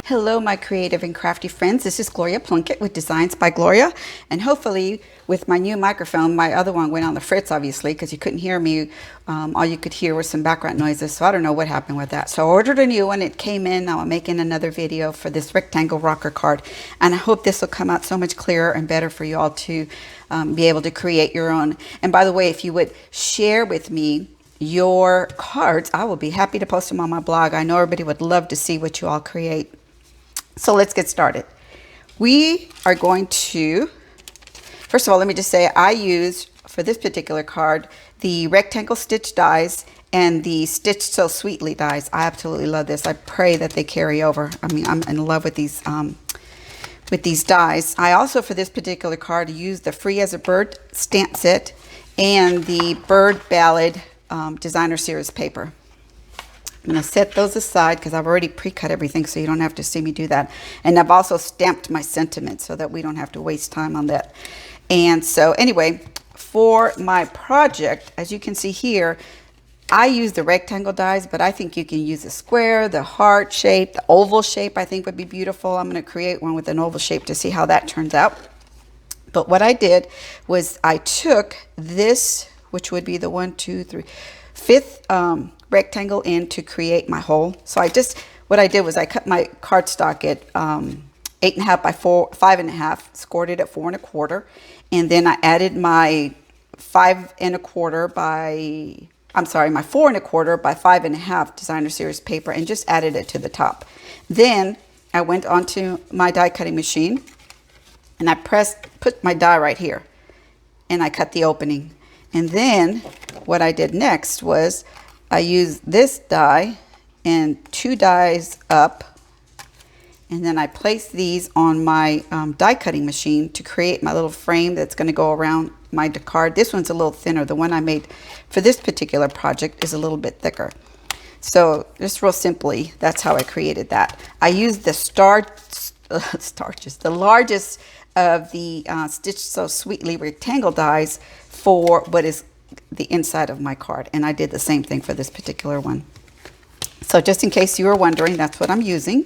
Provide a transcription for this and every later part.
Hello, my creative and crafty friends. This is Gloria Plunkett with Designs by Gloria. And hopefully with my new microphone, my other one went on the fritz, obviously, because you couldn't hear me. All you could hear was some background noises. So I don't know what happened with that. So I ordered a new one. It came in. Now I'm making another video for this rectangle rocker card. And I hope this will come out so much clearer and better for you all to be able to create your own. And by the way, if you would share with me your cards, I will be happy to post them on my blog. I know everybody would love to see what you all create. So let's get started. We are going to, first of all, let me just say I use, for this particular card, the rectangle stitch dies and the Stitch So Sweetly dies. I absolutely love this. I pray that they carry over. I mean, I'm in love with these dies. I also, for this particular card, use the Free as a Bird stamp set and the Bird Ballad Designer Series paper. I'm going to set those aside because I've already pre-cut everything, so you don't have to see me do that. And I've also stamped my sentiments so that we don't have to waste time on that. And so anyway, for my project, as you can see here, I use the rectangle dies, but I think you can use the square, the heart shape, the oval shape I think would be beautiful. I'm going to create one with an oval shape to see how that turns out. But what I did was I took this, which would be the 5th rectangle in to create my hole. So what I did was I cut my cardstock at 8.5 by 5.5, scored it at 4 1/4, and then I added my 4 1/4 by 5.5 Designer Series paper and just added it to the top. Then I went onto my die cutting machine and I put my die right here and I cut the opening. And then what I did next was I used this die and 2 dies up, and then I placed these on my die cutting machine to create my little frame that's going to go around my card. This one's a little thinner. The one I made for this particular project is a little bit thicker. So just real simply, that's how I created that. I used the the largest of the Stitch So Sweetly rectangle dies for what is the inside of my card, and I did the same thing for this particular one. So just in case you were wondering, that's what I'm using.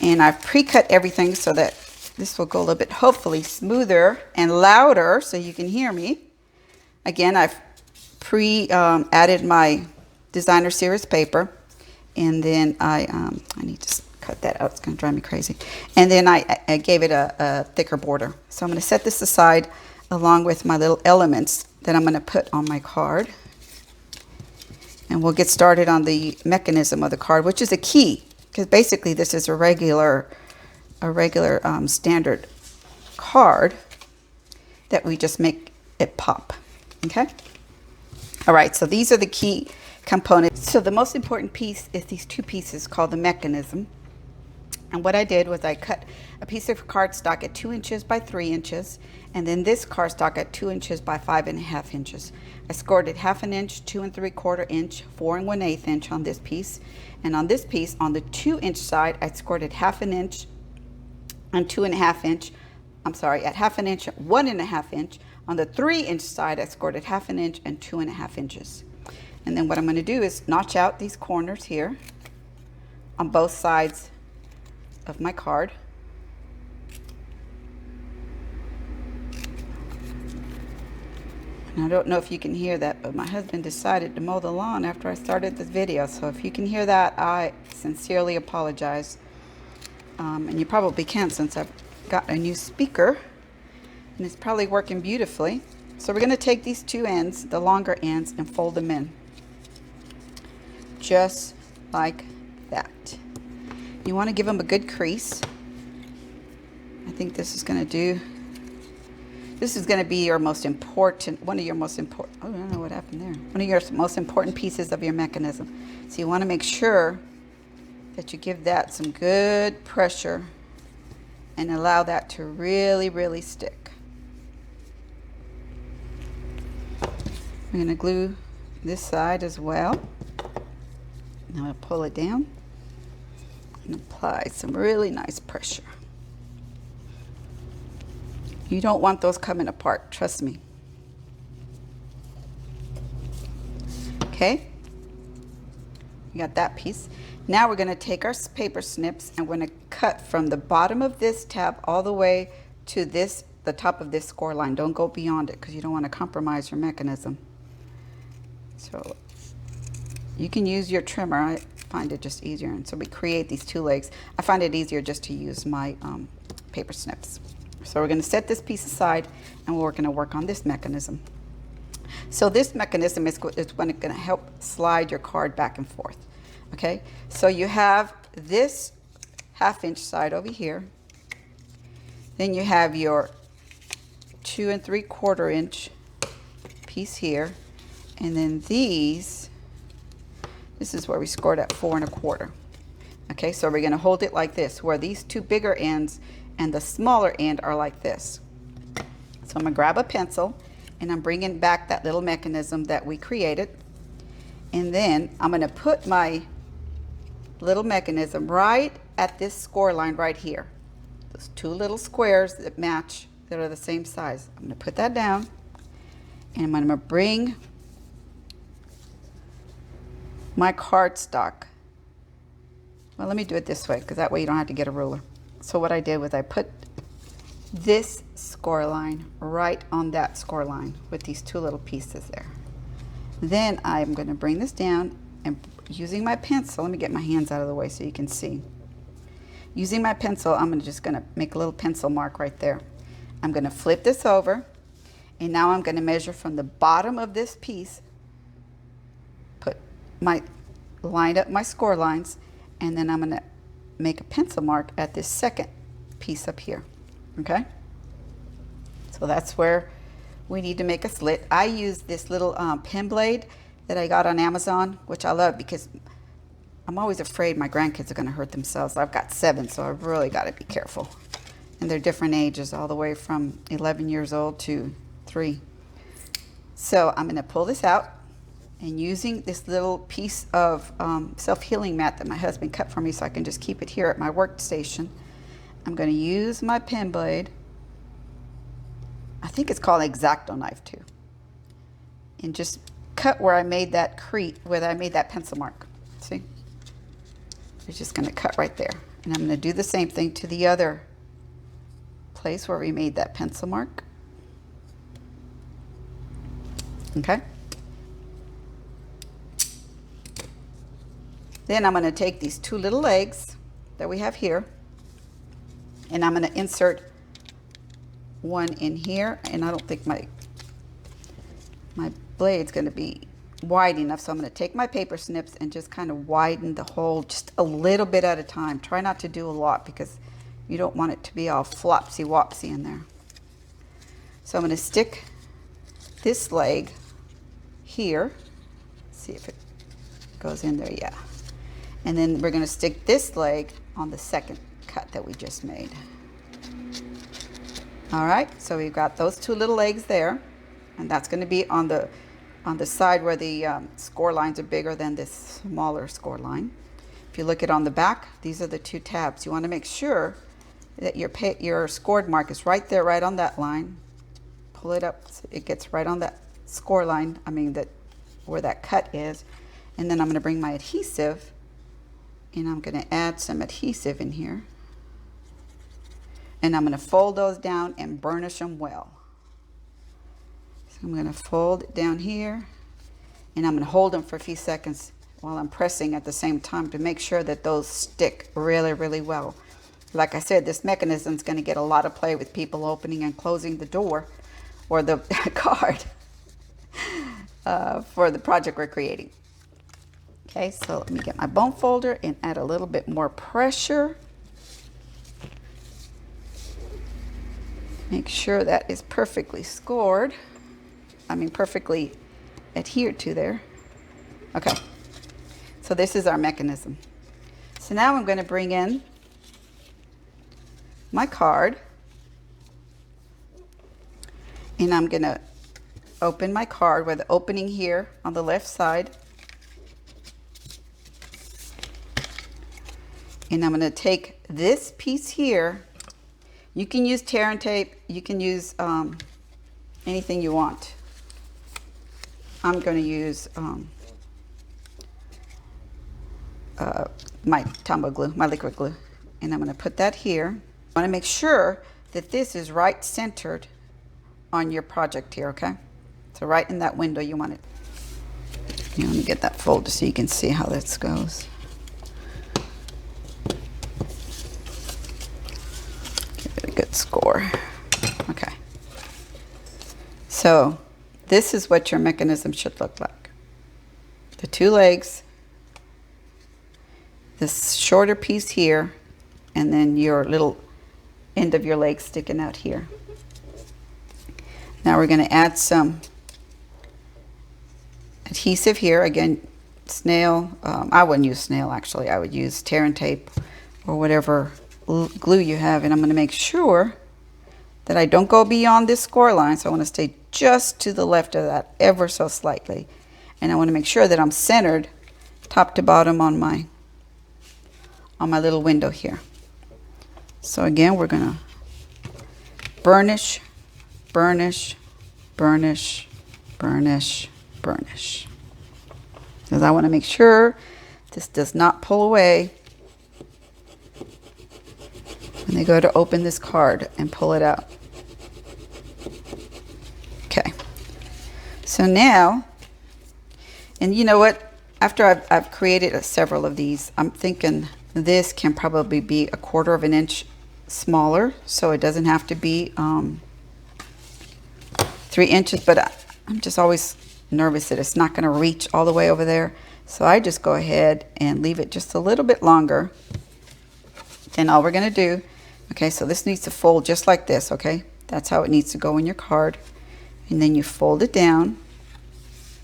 And I've pre-cut everything so that this will go a little bit hopefully smoother and louder so you can hear me. Again, I've added my Designer Series paper, and then I need to cut that out. It's going to drive me crazy. And then I gave it a thicker border. So I'm going to set this aside along with my little elements that I'm going to put on my card. And we'll get started on the mechanism of the card, which is a key, because basically this is a regular standard card that we just make it pop. Okay? All right, so these are the key components. So the most important piece is these 2 pieces called the mechanism. And what I did was I cut a piece of cardstock at 2 inches by 3 inches, and then this cardstock at 2 inches by 5.5 inches. I scored it 1/2 inch, 2 3/4 inch, 4 1/8 inch on this piece. And on this piece, on the 2 inch side, I scored it 1/2 inch and 2.5 inch. I'm sorry, at 1/2 inch, 1.5 inch. On the 3 inch side, I scored it 1/2 inch and 2.5 inches. And then what I'm going to do is notch out these corners here on both sides of my card. And I don't know if you can hear that, but my husband decided to mow the lawn after I started this video. So if you can hear that, I sincerely apologize. And you probably can, since I've got a new speaker and it's probably working beautifully. So we're going to take these 2 ends, the longer ends, and fold them in just like that. You want to give them a good crease. I think this is going to be your most important, oh, I don't know what happened there. One of your most important pieces of your mechanism. So you want to make sure that you give that some good pressure and allow that to really, really stick. I'm going to glue this side as well. Now I'll pull it down and apply some really nice pressure. You don't want those coming apart, trust me. Okay, you got that piece. Now we're going to take our paper snips and we're going to cut from the bottom of this tab all the way to the top of this score line. Don't go beyond it because you don't want to compromise your mechanism. So you can use your trimmer. I find it just easier. And so we create these two legs. I find it easier just to use my paper snips. So we're going to set this piece aside and we're going to work on this mechanism. So this mechanism is going to help slide your card back and forth. Okay, so you have this 1/2 inch side over here. Then you have your 2 3/4 inch piece here. And then this is where we scored at 4 1/4. Okay, so we're going to hold it like this, where these two bigger ends and the smaller end are like this. So I'm going to grab a pencil and I'm bringing back that little mechanism that we created. And then I'm going to put my little mechanism right at this score line right here. Those two little squares that match, that are the same size. I'm going to put that down and I'm going to bring my cardstock. Well, let me do it this way because that way you don't have to get a ruler. So what I did was I put this score line right on that score line with these two little pieces there. Then I'm going to bring this down and using my pencil, let me get my hands out of the way so you can see. Using my pencil, I'm just going to make a little pencil mark right there. I'm going to flip this over and now I'm going to measure from the bottom of this piece, line up my score lines, and then I'm going to make a pencil mark at this second piece up here. Okay, so that's where we need to make a slit. I use this little pen blade that I got on Amazon, which I love because I'm always afraid my grandkids are going to hurt themselves. I've got 7, so I've really got to be careful. And they're different ages, all the way from 11 years old to 3. So I'm going to pull this out, and using this little piece of self-healing mat that my husband cut for me so I can just keep it here at my workstation, I'm going to use my pen blade. I think it's called an X-Acto knife too. And just cut where I made that where I made that pencil mark. See? It's just going to cut right there. And I'm going to do the same thing to the other place where we made that pencil mark. Okay? Then I'm going to take these two little legs that we have here, and I'm going to insert one in here, and I don't think my blade's going to be wide enough, so I'm going to take my paper snips and just kind of widen the hole just a little bit at a time. Try not to do a lot because you don't want it to be all flopsy-wopsy in there. So I'm going to stick this leg here. See if it goes in there. Yeah. And then we're going to stick this leg on the second cut that we just made. All right, so we've got those two little legs there, and that's going to be on the side where the score lines are bigger than this smaller score line. If you look at on the back, these are the two tabs. You want to make sure that your scored mark is right there, right on that line. Pull it up so it gets right on that score line, where that cut is. And then I'm going to bring my adhesive, and I'm going to add some adhesive in here. And I'm going to fold those down and burnish them well. So I'm going to fold it down here, and I'm going to hold them for a few seconds while I'm pressing at the same time to make sure that those stick really, really well. Like I said, this mechanism is going to get a lot of play with people opening and closing the door or the card for the project we're creating. Okay, so let me get my bone folder and add a little bit more pressure. Make sure that is perfectly scored. Perfectly adhered to there. Okay, so this is our mechanism. So now I'm going to bring in my card, and I'm going to open my card with the opening here on the left side. And I'm going to take this piece here. You can use tear and tape. You can use anything you want. I'm going to use my Tombow glue, my liquid glue. And I'm going to put that here. I want to make sure that this is right centered on your project here, okay? So right in that window you want it. Let me get that folder so you can see how this goes. Give it a good score. Okay. So this is what your mechanism should look like. The two legs, this shorter piece here, and then your little end of your leg sticking out here. Now we're going to add some adhesive here. Again, snail. I wouldn't use snail actually. I would use tear and tape or whatever glue you have. And I'm going to make sure that I don't go beyond this score line. So I want to stay just to the left of that ever so slightly. And I want to make sure that I'm centered top to bottom on my little window here. So again, we're going to burnish, burnish, burnish, burnish, burnish. Because I want to make sure this does not pull away when they go to open this card and pull it out. Okay. So now, and you know what? After I've created several of these, I'm thinking this can probably be 1/4 of an inch smaller, so it doesn't have to be 3 inches, but I'm just always nervous that it's not going to reach all the way over there. So I just go ahead and leave it just a little bit longer. Then all we're going to do, okay, so this needs to fold just like this, okay? That's how it needs to go in your card. And then you fold it down.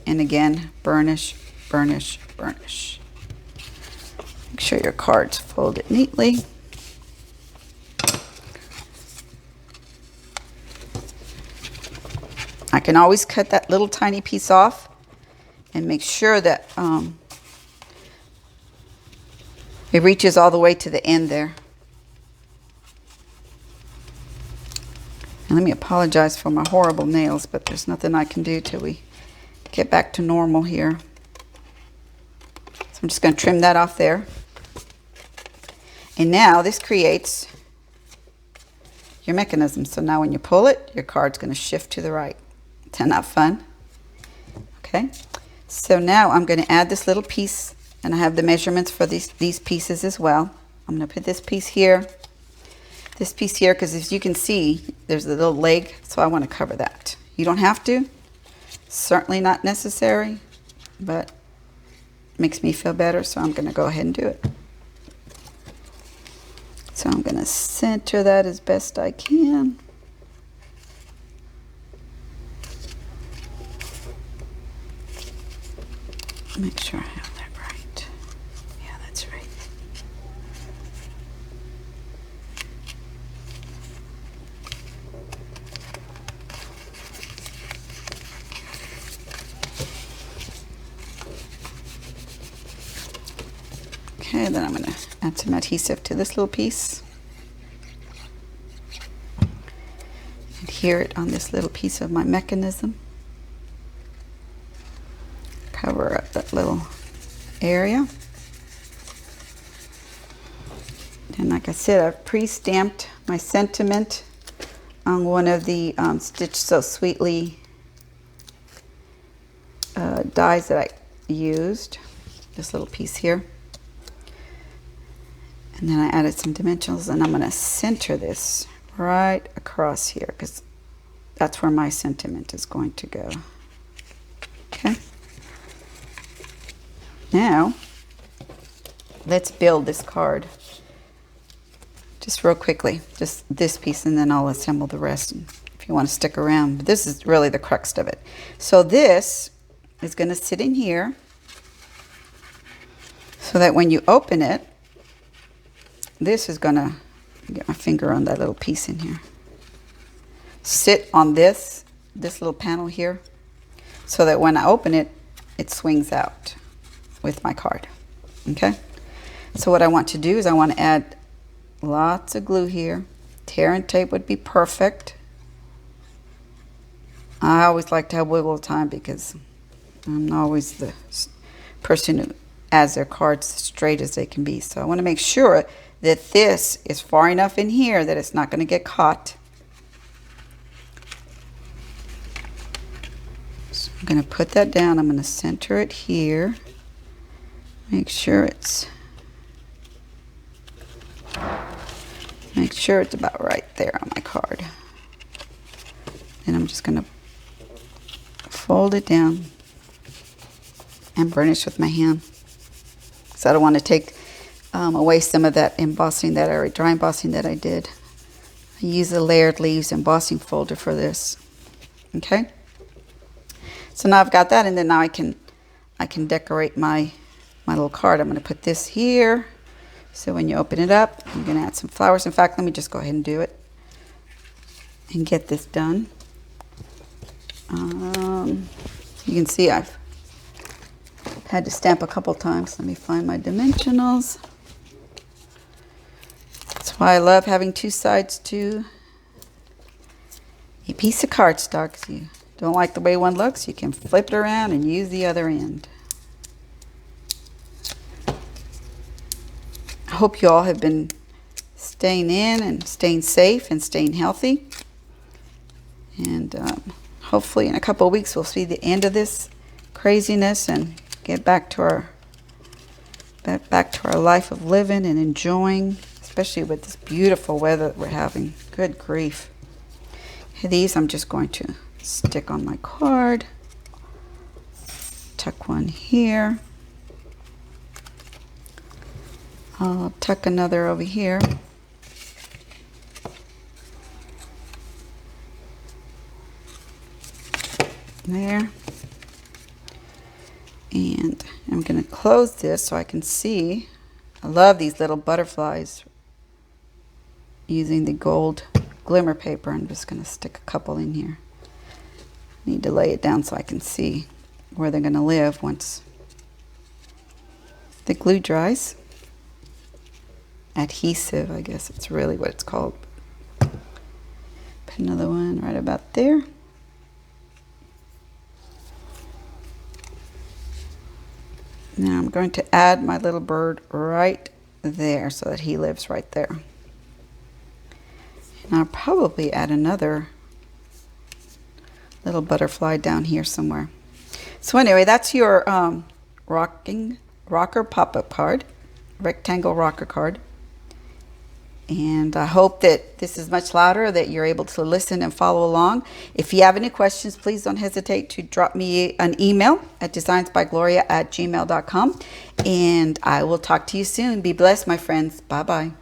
And again, burnish, burnish, burnish. Make sure your card's folded neatly. I can always cut that little tiny piece off and make sure that it reaches all the way to the end there. And let me apologize for my horrible nails, but there's nothing I can do till we get back to normal here. So I'm just going to trim that off there. And now this creates your mechanism. So now when you pull it, your card's going to shift to the right. Isn't that fun? Okay. So now I'm going to add this little piece, and I have the measurements for these pieces as well. I'm going to put this piece here, because as you can see, there's a little leg, so I want to cover that. You don't have to. Certainly not necessary, but it makes me feel better, so I'm going to go ahead and do it. So I'm going to center that as best I can. Make sure I have that right. Yeah, that's right. Okay, then I'm going to add some adhesive to this little piece. Adhere it on this little piece of my mechanism. Cover up that little area. And like I said, I've pre-stamped my sentiment on one of the Stitch So Sweetly dies that I used. This little piece here. And then I added some dimensionals, and I'm going to center this right across here because that's where my sentiment is going to go. Okay. Now, let's build this card just real quickly, just this piece, and then I'll assemble the rest if you want to stick around. But this is really the crux of it. So this is going to sit in here so that when you open it, this is going to, get my finger on that little piece in here, sit on this little panel here so that when I open it, it swings out with my card. Okay, so what I want to do is I want to add lots of glue here. Tear and tape would be perfect. I always like to have wiggle time because I'm always the person who as their cards straight as they can be. So I want to make sure that this is far enough in here that it's not going to get caught. So I'm going to put that down. I'm going to center it here. Make sure it's about right there on my card. And I'm just going to fold it down and burnish with my hand. So I don't want to take away some of that embossing, dry embossing that I did. I use the Layered Leaves embossing folder for this. Okay. So now I've got that, and then now I can decorate my little card. I'm going to put this here. So when you open it up, I'm going to add some flowers. In fact, let me just go ahead and do it and get this done. You can see I've had to stamp a couple times. Let me find my dimensionals. That's why I love having two sides to a piece of cardstock. If you don't like the way one looks, you can flip it around and use the other end. I hope you all have been staying in and staying safe and staying healthy. And hopefully in a couple of weeks we'll see the end of this craziness and get back to our life of living and enjoying, especially with this beautiful weather that we're having. Good grief. These I'm just going to stick on my card. Tuck one here. I'll tuck another over here. There. And I'm going to close this so I can see. I love these little butterflies using the gold glimmer paper. I'm just going to stick a couple in here. Need to lay it down so I can see where they're going to live once the glue dries. Adhesive, I guess it's really what it's called. Put another one right about there. Now I'm going to add my little bird right there so that he lives right there. And I'll probably add another little butterfly down here somewhere. So anyway, that's your rocker pop-up card, rectangle rocker card. And I hope that this is much louder, that you're able to listen and follow along. If you have any questions, please don't hesitate to drop me an email at designsbygloria@gmail.com. And I will talk to you soon. Be blessed, my friends. Bye-bye.